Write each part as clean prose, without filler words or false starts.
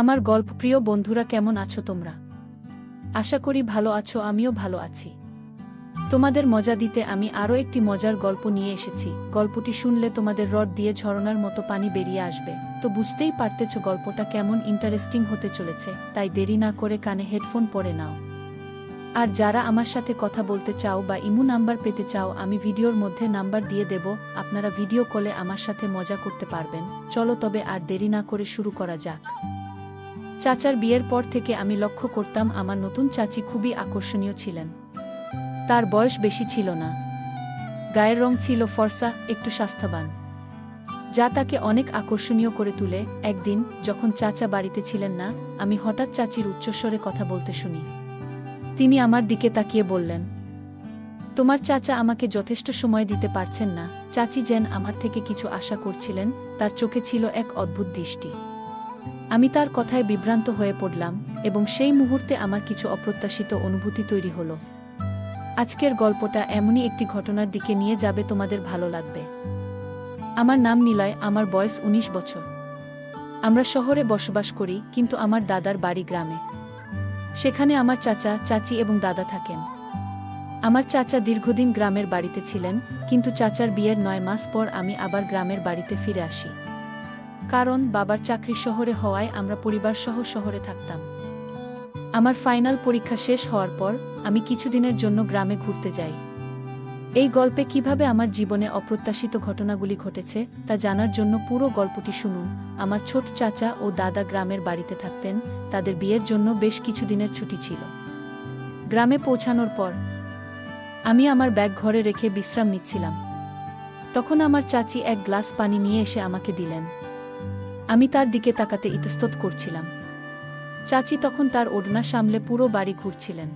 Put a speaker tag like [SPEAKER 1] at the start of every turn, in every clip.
[SPEAKER 1] আমার গল্পপ্রিয় বন্ধুরা, কেমন আছো তোমরা? আশা করি ভালো আছো, আমিও ভালো আছি। তোমাদের মজা দিতে আমি আরও একটি মজার গল্প নিয়ে এসেছি। গল্পটি শুনলে তোমাদের রড দিয়ে ঝরনার মতো পানি বেরিয়ে আসবে। তো বুঝতেই পারতেছ গল্পটা কেমন ইন্টারেস্টিং হতে চলেছে, তাই দেরি না করে কানে হেডফোন পরে নাও। আর যারা আমার সাথে কথা বলতে চাও বা ইমো নাম্বার পেতে চাও, আমি ভিডিওর মধ্যে নাম্বার দিয়ে দেব, আপনারা ভিডিও কলে আমার সাথে মজা করতে পারবেন। চলো তবে আর দেরি না করে শুরু করা যাক। চাচার বিয়ের পর থেকে আমি লক্ষ্য করতাম আমার নতুন চাচি খুবই আকর্ষণীয় ছিলেন। তার বয়স বেশি ছিল না, গায়ের রং ছিল ফর্সা, একটু স্বাস্থ্যবান, যা তাকে অনেক আকর্ষণীয় করে তুলে। একদিন যখন চাচা বাড়িতে ছিলেন না, আমি হঠাৎ চাচির উচ্চস্বরে কথা বলতে শুনি। তিনি আমার দিকে তাকিয়ে বললেন, তোমার চাচা আমাকে যথেষ্ট সময় দিতে পারছেন না। চাচি যেন আমার থেকে কিছু আশা করছিলেন, তার চোখে ছিল এক অদ্ভুত দৃষ্টি। আমি তার কথায় বিভ্রান্ত হয়ে পড়লাম এবং সেই মুহূর্তে আমার কিছু অপ্রত্যাশিত অনুভূতি তৈরি হলো। আজকের গল্পটা এমনই একটি ঘটনার দিকে নিয়ে যাবে, তোমাদের ভালো লাগবে। আমার নাম নিলয়, আমার বয়স ১৯ বছর। আমরা শহরে বসবাস করি, কিন্তু আমার দাদার বাড়ি গ্রামে। সেখানে আমার চাচা, চাচি এবং দাদা থাকেন। আমার চাচা দীর্ঘদিন গ্রামের বাড়িতে ছিলেন, কিন্তু চাচার বিয়ের ৯ মাস পর আমি আবার গ্রামের বাড়িতে ফিরে আসি। কারণ বাবার চাকরি শহরে হওয়ায় আমরা পরিবারসহ শহরে থাকতাম। আমার ফাইনাল পরীক্ষা শেষ হওয়ার পর আমি কিছুদিনের জন্য গ্রামে ঘুরতে যাই। এই গল্পে কিভাবে আমার জীবনে অপ্রত্যাশিত ঘটনাগুলি ঘটেছে তা জানার জন্য পুরো গল্পটি শুনুন। আমার ছোট চাচা ও দাদা গ্রামের বাড়িতে থাকতেন, তাদের বিয়ের জন্য বেশ কিছুদিনের ছুটি ছিল। গ্রামে পৌঁছানোর পর আমি আমার ব্যাগ ঘরে রেখে বিশ্রাম নিচ্ছিলাম। তখন আমার চাচি এক গ্লাস পানি নিয়ে এসে আমাকে দিলেন। আমি তার দিকে তাকাতে ইতস্তত করছিলাম। চাচি তখন তার ওড়না সামলে পুরো বাড়ি ঘুরছিলেন।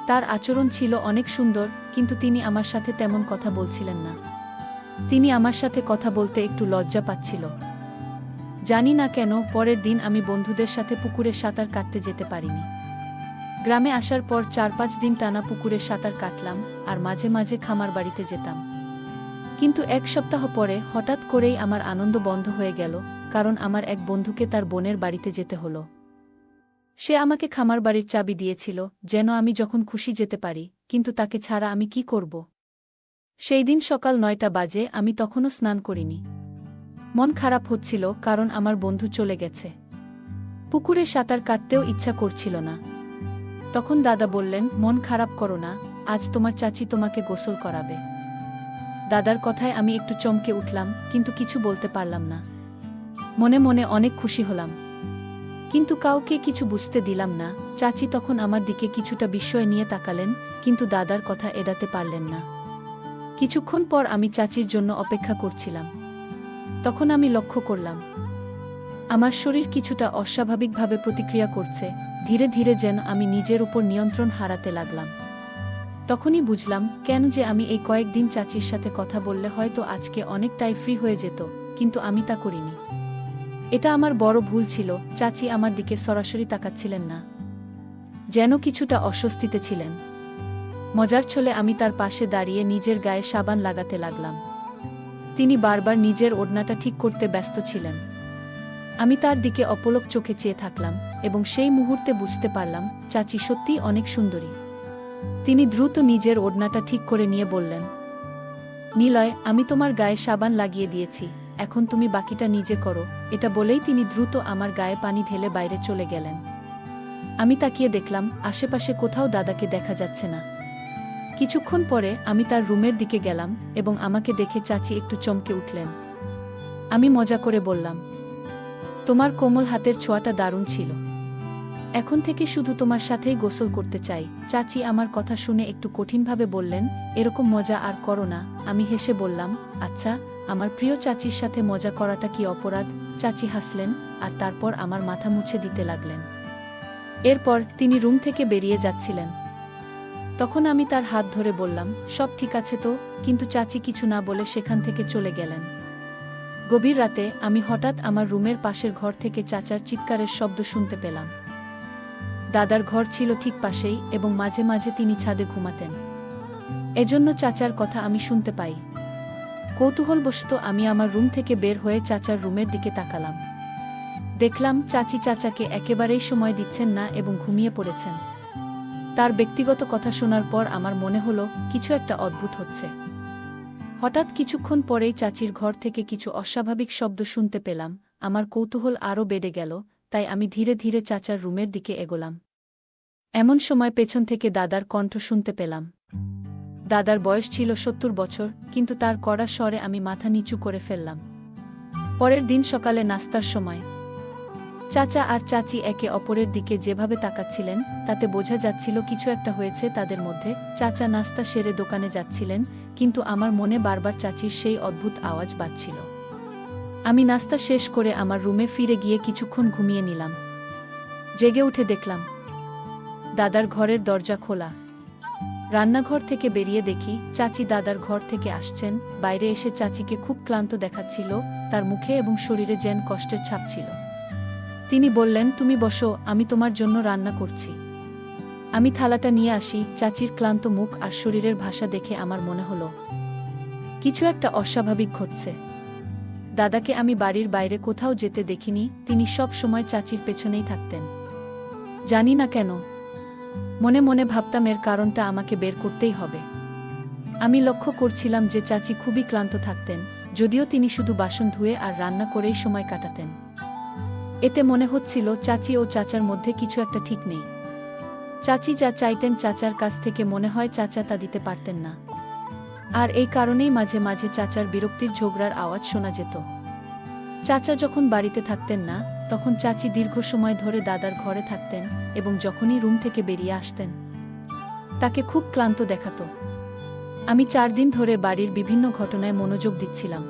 [SPEAKER 1] তার আচরণ ছিল অনেক সুন্দর, কিন্তু তিনি আমার সাথে তেমন কথা বলছিলেন না। তিনি আমার সাথে কথা বলতে একটু লজ্জা পাচ্ছিল। জানি না কেন পরের দিন আমি বন্ধুদের সাথে পুকুরে সাঁতার কাটতে যেতে পারিনি। গ্রামে আসার পর ৪-৫ দিন টানা পুকুরে সাঁতার কাটলাম আর মাঝে মাঝে খামার বাড়িতে যেতাম। কিন্তু এক সপ্তাহ পরে হঠাৎ করেই আমার আনন্দ বন্ধ হয়ে গেল, কারণ আমার এক বন্ধুকে তার বোনের বাড়িতে যেতে হলো। সে আমাকে খামার বাড়ির চাবি দিয়েছিল, যেন আমি যখন খুশি যেতে পারি, কিন্তু তাকে ছাড়া আমি কি করব? সেই দিন সকাল ৯টা বাজে, আমি তখনও স্নান করিনি। মন খারাপ হচ্ছিল, কারণ আমার বন্ধু চলে গেছে। পুকুরে সাঁতার কাটতেও ইচ্ছা করছিল না। তখন দাদা বললেন, মন খারাপ করো না, আজ তোমার চাচি তোমাকে গোসল করাবে। দাদার কথায় আমি একটু চমকে উঠলাম, কিন্তু কিছু বলতে পারলাম না। মনে মনে অনেক খুশি হলাম, কিন্তু কাউকে কিছু বুঝতে দিলাম না। চাচি তখন আমার দিকে কিছুটা বিস্ময় নিয়ে তাকালেন, কিন্তু দাদার কথা এড়াতে পারলেন না। কিছুক্ষণ পর আমি চাচির জন্য অপেক্ষা করছিলাম। তখন আমি লক্ষ্য করলাম আমার শরীর কিছুটা অস্বাভাবিকভাবে প্রতিক্রিয়া করছে। ধীরে ধীরে যেন আমি নিজের উপর নিয়ন্ত্রণ হারাতে লাগলাম। তখনই বুঝলাম কেন যে আমি এই কয়েকদিন চাচির সাথে কথা বললে হয়তো আজকে অনেকটাই ফ্রি হয়ে যেত, কিন্তু আমি তা করিনি। এটা আমার বড় ভুল ছিল। চাচি আমার দিকে সরাসরি তাকাচ্ছিলেন না, যেন কিছুটা অস্বস্তিতে ছিলেন। মজার ছলে আমি তার পাশে দাঁড়িয়ে নিজের গায়ে সাবান লাগাতে লাগলাম। তিনি বারবার নিজের ওড়নাটা ঠিক করতে ব্যস্ত ছিলেন। আমি তার দিকে অপলক চোখে চেয়ে থাকলাম এবং সেই মুহূর্তে বুঝতে পারলাম চাচি সত্যিই অনেক সুন্দরী। তিনি দ্রুত নিজের ওড়নাটা ঠিক করে নিয়ে বললেন, নিলয়, আমি তোমার গায়ে সাবান লাগিয়ে দিয়েছি, এখন তুমি বাকিটা নিজে করো। এটা বলেই তিনি দ্রুত আমার গায়ে পানি ঢেলে বাইরে চলে গেলেন। আমি তাকিয়ে দেখলাম আশেপাশে কোথাও দাদাকে দেখা যাচ্ছে না। কিছুক্ষণ পরে আমি তার রুমের দিকে গেলাম এবং আমাকে দেখে চাচি একটু চমকে উঠলেন। আমি মজা করে বললাম, তোমার কোমল হাতের ছোঁয়াটা দারুণ ছিল। এখন থেকে শুধু তোমার সাথেই গোসল করতে চাই। চাচি আমার কথা শুনে একটু কঠিনভাবে বললেন, এরকম মজা আর করো না। আমি হেসে বললাম, আচ্ছা, আমার প্রিয় চাচির সাথে মজা করাটা কি অপরাধ? চাচি হাসলেন আর তারপর আমার মাথা মুছে দিতে লাগলেন। এরপর তিনি রুম থেকে বেরিয়ে যাচ্ছিলেন। তখন আমি তার হাত ধরে বললাম, সব ঠিক আছে তো? কিন্তু চাচি কিছু না বলে সেখান থেকে চলে গেলেন। গভীর রাতে আমি হঠাৎ আমার রুমের পাশের ঘর থেকে চাচার চিৎকারের শব্দ শুনতে পেলাম। দাদার ঘর ছিল ঠিক পাশেই এবং মাঝে মাঝে তিনি ছাদে ঘুমাতেন। এজন্য চাচার কথা আমি শুনতে পাই। কৌতূহলবশত আমি আমার রুম থেকে বের হয়ে চাচার রুমের দিকে তাকালাম। দেখলাম চাচি চাচাকে একেবারেই সময় দিচ্ছেন না এবং ঘুমিয়ে পড়েছেন। তার ব্যক্তিগত কথা শোনার পর আমার মনে হলো কিছু একটা অদ্ভুত হচ্ছে। হঠাৎ কিছুক্ষণ পরেই চাচির ঘর থেকে কিছু অস্বাভাবিক শব্দ শুনতে পেলাম। আমার কৌতূহল আরও বেড়ে গেল, তাই আমি ধীরে ধীরে চাচার রুমের দিকে এগোলাম। এমন সময় পেছন থেকে দাদার কণ্ঠ শুনতে পেলাম। দাদার বয়স ছিল ৭০ বছর, কিন্তু তার কড়া স্বরে আমি মাথা নিচু করে ফেললাম। পরের দিন সকালে নাস্তার সময় চাচা আর চাচি একে অপরের দিকে যেভাবে তাকাচ্ছিলেন তাতে বোঝা যাচ্ছিল কিছু একটা হয়েছে তাদের মধ্যে। চাচা নাস্তা সেরে দোকানে যাচ্ছিলেন, কিন্তু আমার মনে বারবার চাচির সেই অদ্ভুত আওয়াজ বাজছিল। আমি নাস্তা শেষ করে আমার রুমে ফিরে গিয়ে কিছুক্ষণ ঘুমিয়ে নিলাম। জেগে উঠে দেখলাম দাদার ঘরের দরজা খোলা। রান্নাঘর থেকে বেরিয়ে দেখি চাচি দাদার ঘর থেকে আসছেন। বাইরে এসে চাচিকে খুব ক্লান্ত দেখাচ্ছিল, তার মুখে এবং শরীরে যেন কষ্টের ছাপ ছিল। তিনি বললেন, তুমি বসো, আমি তোমার জন্য রান্না করছি। আমি থালাটা নিয়ে আসি। চাচির ক্লান্ত মুখ আর শরীরের ভাষা দেখে আমার মনে হলো কিছু একটা অস্বাভাবিক ঘটছে। দাদাকে আমি বাড়ির বাইরে কোথাও যেতে দেখিনি, তিনি সব সময় চাচির পেছনেই থাকতেন। জানি না কেন, মনে মনে ভাবতাম এর কারণটা আমাকে বের করতেই হবে। আমি লক্ষ্য করছিলাম যে চাচি খুবই ক্লান্ত থাকতেন, যদিও তিনি শুধু বাসন ধুয়ে আর রান্না করেই সময় কাটাতেন। এতে মনে হচ্ছিল চাচি ও চাচার মধ্যে কিছু একটা ঠিক নেই। চাচি যা চাইতেন চাচার কাছ থেকে মনে হয় চাচা তা দিতে পারতেন না। আর এই কারণেই মাঝে মাঝে চাচার বিরক্তির ঝগড়ার আওয়াজ শোনা যেত। চাচা যখন বাড়িতে থাকতেন না, তখন চাচি দীর্ঘ সময় ধরে দাদার ঘরে থাকতেন এবং যখনই রুম থেকে বেরিয়ে আসতেন তাকে খুব ক্লান্ত দেখাতো। আমি ৪ দিন ধরে বাড়ির বিভিন্ন ঘটনায় মনোযোগ দিচ্ছিলাম।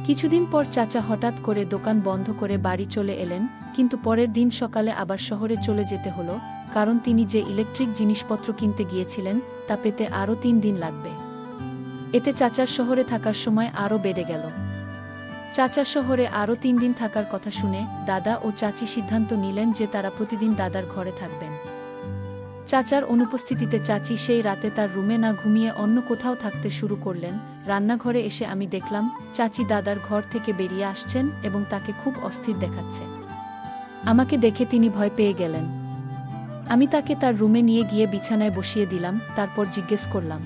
[SPEAKER 1] কিছুদিন পর চাচা হঠাৎ করে দোকান বন্ধ করে বাড়ি চলে এলেন, কিন্তু পরের দিন সকালে আবার শহরে চলে যেতে হলো, কারণ তিনি যে ইলেকট্রিক জিনিসপত্র কিনতে গিয়েছিলেন তা পেতে আরও ৩ দিন লাগবে। এতে চাচার শহরে থাকার সময় আরও বেড়ে গেল। চাচার শহরে আরও ৩ দিন থাকার কথা শুনে দাদা ও চাচি সিদ্ধান্ত নিলেন যে তারা প্রতিদিন দাদার ঘরে থাকবেন। চাচার অনুপস্থিতিতে চাচি সেই রাতে তার রুমে না ঘুমিয়ে অন্য কোথাও থাকতে শুরু করলেন। রান্নাঘরে এসে আমি দেখলাম চাচি দাদার ঘর থেকে বেরিয়ে আসছেন এবং তাকে খুব অস্থির দেখাচ্ছে। আমাকে দেখে তিনি ভয় পেয়ে গেলেন। আমি তাকে তার রুমে নিয়ে গিয়ে বিছানায় বসিয়ে দিলাম। তারপর জিজ্ঞেস করলাম,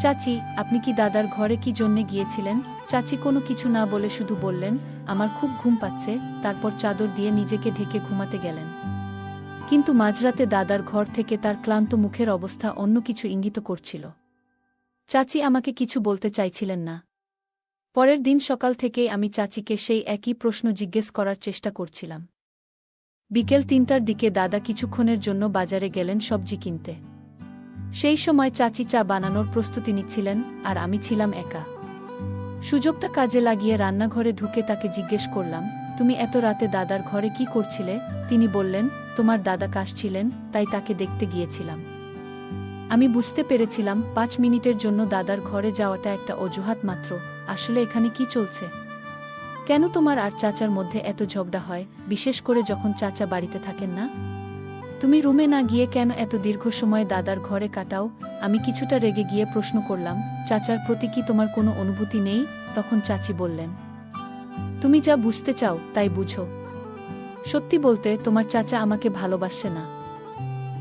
[SPEAKER 1] চাচি, আপনি কি দাদার ঘরে কি জন্যে গিয়েছিলেন? চাচি কোনো কিছু না বলে শুধু বললেন, আমার খুব ঘুম পাচ্ছে। তারপর চাদর দিয়ে নিজেকে ঢেকে ঘুমাতে গেলেন। কিন্তু মাঝরাতে দাদার ঘর থেকে তার ক্লান্ত মুখের অবস্থা অন্য কিছু ইঙ্গিত করছিল। চাচি আমাকে কিছু বলতে চাইছিলেন না। পরের দিন সকাল থেকেই আমি চাচিকে সেই একই প্রশ্ন জিজ্ঞেস করার চেষ্টা করছিলাম। বিকেল ৩টার দিকে দাদা কিছুক্ষণের জন্য বাজারে গেলেন সবজি কিনতে। সেই সময় চাচি চা বানানোর প্রস্তুতি নিচ্ছিলেন আর আমি ছিলাম একা। সুযোগটা কাজে লাগিয়ে রান্নাঘরে ঢুকে তাকে জিজ্ঞেস করলাম, তুমি এত রাতে দাদার ঘরে কি করছিলে? তিনি বললেন, তোমার দাদা কাশছিলেন, তাই তাকে দেখতে গিয়েছিলাম। আমি বুঝতে পেরেছিলাম ৫ মিনিটের জন্য দাদার ঘরে যাওয়াটা একটা অজুহাত মাত্র। আসলে এখানে কি চলছে? কেন তোমার আর চাচার মধ্যে এত ঝগড়া হয়, বিশেষ করে যখন চাচা বাড়িতে থাকেন না? তুমি রুমে না গিয়ে কেন এত দীর্ঘ সময় দাদার ঘরে কাটাও? আমি কিছুটা রেগে গিয়ে প্রশ্ন করলাম, চাচার প্রতি কি তোমার কোনো অনুভূতি নেই? তখন চাচি বললেন, তুমি যা বুঝতে চাও তাই বুঝো। সত্যি বলতে, তোমার চাচা আমাকে ভালোবাসে না,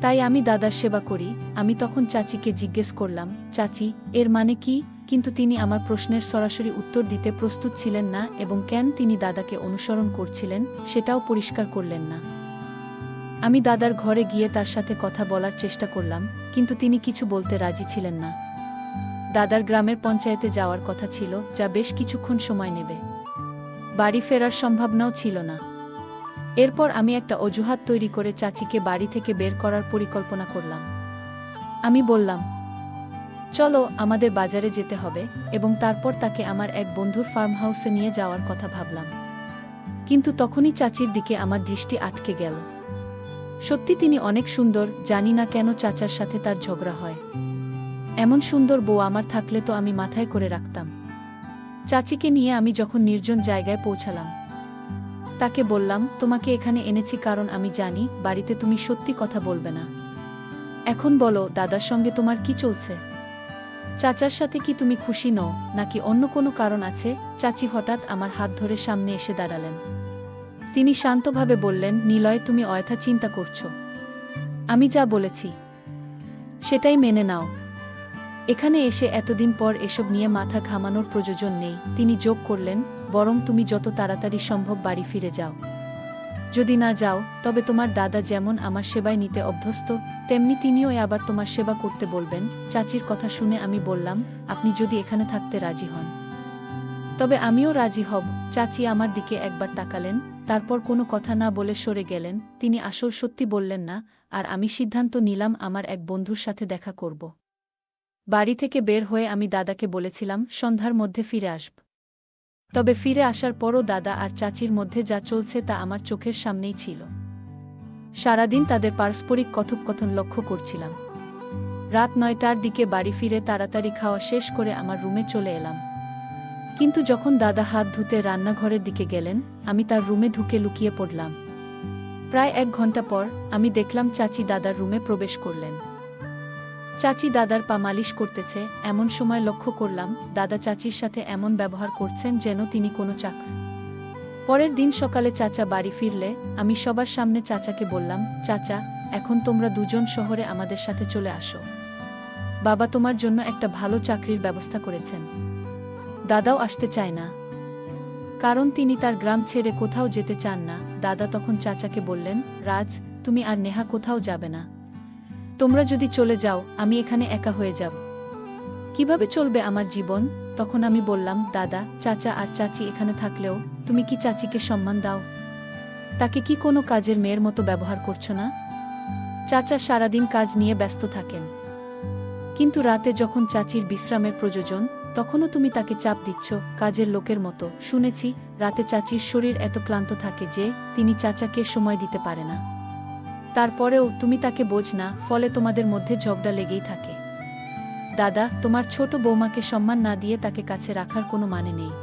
[SPEAKER 1] তাই আমি দাদার সেবা করি। আমি তখন চাচিকে জিজ্ঞেস করলাম, চাচি, এর মানে কি? কিন্তু তিনি আমার প্রশ্নের সরাসরি উত্তর দিতে প্রস্তুত ছিলেন না এবং কেন তিনি দাদাকে অনুসরণ করছিলেন সেটাও পরিষ্কার করলেন না। আমি দাদার ঘরে গিয়ে তার সাথে কথা বলার চেষ্টা করলাম, কিন্তু তিনি কিছু বলতে রাজি ছিলেন না। দাদার গ্রামের পঞ্চায়েতে যাওয়ার কথা ছিল, যা বেশ কিছুক্ষণ সময় নেবে। বাড়ি ফেরার সম্ভাবনাও ছিল না। এরপর আমি একটা অজুহাত তৈরি করে চাচিকে বাড়ি থেকে বের করার পরিকল্পনা করলাম। আমি বললাম, চলো, আমাদের বাজারে যেতে হবে, এবং তারপর তাকে আমার এক বন্ধুর ফার্ম হাউসে নিয়ে যাওয়ার কথা ভাবলাম। কিন্তু তখনই চাচির দিকে আমার দৃষ্টি আটকে গেল। সত্যি তিনি অনেক সুন্দর, জানি না কেন চাচার সাথে তার ঝগড়া হয়। এমন সুন্দর বউ আমার থাকলে তো আমি মাথায় করে রাখতাম। চাচিকে নিয়ে আমি যখন নির্জন জায়গায় পৌঁছালাম, তাকে বললাম, তোমাকে এখানে এনেছি কারণ আমি জানি বাড়িতে তুমি সত্যি কথা বলবে না। এখন বলো, দাদার সঙ্গে তোমার কি চলছে? চাচার সাথে কি তুমি খুশি নও, নাকি অন্য কোনো কারণ আছে? চাচি হঠাৎ আমার হাত ধরে সামনে এসে দাঁড়ালেন। তিনি শান্তভাবে বললেন, নিলয়, তুমি অযথা চিন্তা করছো। আমি যা বলেছি সেটাই মেনে নাও। এখানে এসে এতদিন পর এসব নিয়ে মাথা ঘামানোর প্রয়োজন নেই। তিনি যোগ করলেন, বরং তুমি যত তাড়াতাড়ি সম্ভব বাড়ি ফিরে যাও। যদি না যাও, তবে তোমার দাদা যেমন আমার সেবায় নিতে অভ্যস্ত, তেমনি তিনিও আবার তোমার সেবা করতে বলবেন। চাচির কথা শুনে আমি বললাম, আপনি যদি এখানে থাকতে রাজি হন, তবে আমিও রাজি হব। চাচি আমার দিকে একবার তাকালেন, তারপর কোনো কথা না বলে সরে গেলেন। তিনি আসল সত্যি বললেন না, আর আমি সিদ্ধান্ত নিলাম আমার এক বন্ধুর সাথে দেখা করব। বাড়ি থেকে বের হয়ে আমি দাদাকে বলেছিলাম সন্ধ্যার মধ্যে ফিরে আসব। তবে ফিরে আসার পরও দাদা আর চাচির মধ্যে যা চলছে তা আমার চোখের সামনেই ছিল। সারাদিন তাদের পারস্পরিক কথোপকথন লক্ষ্য করছিলাম। রাত 9টার দিকে বাড়ি ফিরে তাড়াতাড়ি খাওয়া শেষ করে আমার রুমে চলে এলাম। কিন্তু যখন দাদা হাত ধুতে রান্নাঘরের দিকে গেলেন, আমি তার রুমে ঢুকে লুকিয়ে পড়লাম। প্রায় 1 ঘন্টা পর আমি দেখলাম চাচি দাদার রুমে প্রবেশ করলেন। চাচি দাদার পা মালিশ করতেছে। এমন সময় লক্ষ্য করলাম দাদা চাচির সাথে এমন ব্যবহার করছেন যেন তিনি কোনো চাকর। পরের দিন সকালে চাচা বাড়ি ফিরলে আমি সবার সামনে চাচাকে বললাম, চাচা, এখন তোমরা দুজন শহরে আমাদের সাথে চলে আসো। বাবা তোমার জন্য একটা ভালো চাকরির ব্যবস্থা করেছেন। দাদাও আসতে চায় না, কারণ তিনি তার গ্রাম ছেড়ে কোথাও যেতে চান না। দাদা তখন চাচাকে বললেন, রাজ, তুমি আর নেহা কোথাও যাবে না। তোমরা যদি চলে যাও, আমি এখানে একা হয়ে যাব। কিভাবে চলবে আমার জীবন? তখন আমি বললাম, দাদা, চাচা আর চাচি এখানে থাকলেও তুমি কি চাচিকে সম্মান দাও? তাকে কি কোনো কাজের মেয়ের মতো ব্যবহার করছো না? চাচা সারাদিন কাজ নিয়ে ব্যস্ত থাকেন, কিন্তু রাতে যখন চাচির বিশ্রামের প্রয়োজন, তখনও তুমি তাকে চাপ দিচ্ছ কাজের লোকের মতো। শুনেছি রাতে চাচির শরীর এত ক্লান্ত থাকে যে তিনি চাচাকে সময় দিতে পারে না। তারপরেও তুমি তাকে বোঝ না, ফলে তোমাদের মধ্যে ঝগড়া লেগেই থাকে। দাদা, তোমার ছোট বৌমাকে সম্মান না দিয়ে তাকে কাছে রাখার কোনো মানে নেই।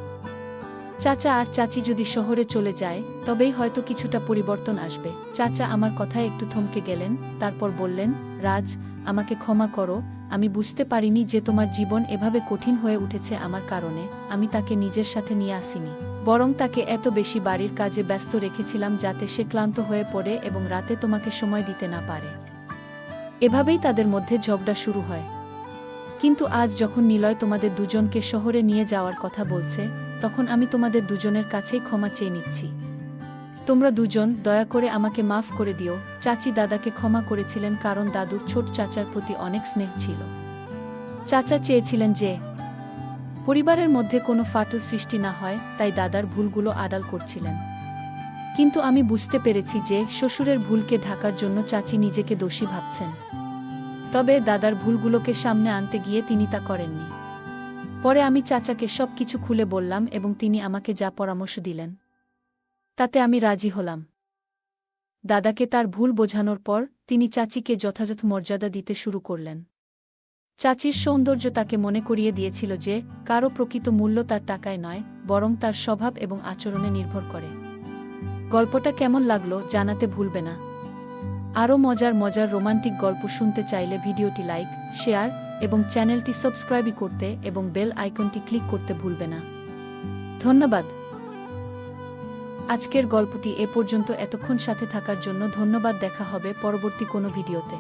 [SPEAKER 1] চাচা আর চাচি যদি শহরে চলে যায়, তবেই হয়তো কিছুটা পরিবর্তন আসবে। চাচা আমার কথায় একটু থমকে গেলেন, তারপর বললেন, রাজ, আমাকে ক্ষমা করো। আমি বুঝতে পারিনি যে তোমার জীবন এভাবে কঠিন হয়ে উঠেছে আমার কারণে। আমি তাকে নিজের সাথে নিয়ে আসিনি, বরং তাকে এত বেশি বাড়ির কাজে ব্যস্ত রেখেছিলাম যাতে সে ক্লান্ত হয়ে পড়ে এবং রাতে তোমাকে সময় দিতে না পারে। এভাবেই তাদের মধ্যে ঝগড়া শুরু হয়। কিন্তু আজ যখন নিলয় তোমাদের দুজনকে শহরে নিয়ে যাওয়ার কথা বলছে, তখন আমি তোমাদের দুজনের কাছেই ক্ষমা চেয়ে নিচ্ছি। তোমরা দুজন দয়া করে আমাকে মাফ করে দিও। চাচি দাদাকে ক্ষমা করেছিলেন কারণ দাদুর ছোট চাচার প্রতি অনেক স্নেহ ছিল। চাচা চেয়েছিলেন যে পরিবারের মধ্যে কোনো ফাটল সৃষ্টি না হয়, তাই দাদার ভুলগুলো আড়াল করছিলেন। কিন্তু আমি বুঝতে পেরেছি যে শ্বশুরের ভুলকে ঢাকার জন্য চাচি নিজেকে দোষী ভাবছেন। তবে দাদার ভুলগুলোকে সামনে আনতে গিয়ে তিনি তা করেননি। পরে আমি চাচাকে সব কিছু খুলে বললাম এবং তিনি আমাকে যা পরামর্শ দিলেন তাতে আমি রাজি হলাম। দাদাকে তার ভুল বোঝানোর পর তিনি চাচিকে যথাযথ মর্যাদা দিতে শুরু করলেন। চাচির সৌন্দর্য তাকে মনে করিয়ে দিয়েছিল যে কারও প্রকৃত মূল্য তার টাকায় নয়, বরং তার স্বভাব এবং আচরণে নির্ভর করে। গল্পটা কেমন লাগলো জানাতে ভুলবে না। আরও মজার মজার রোমান্টিক গল্প শুনতে চাইলে ভিডিওটি লাইক, শেয়ার এবং চ্যানেলটি সাবস্ক্রাইব করতে এবং বেল আইকনটি ক্লিক করতে ভুলবে না। ধন্যবাদ। আজকের গল্পটি এ পর্যন্ত এতক্ষণ সাথে থাকার জন্য ধন্যবাদ। দেখা হবে পরবর্তী কোনো ভিডিওতে।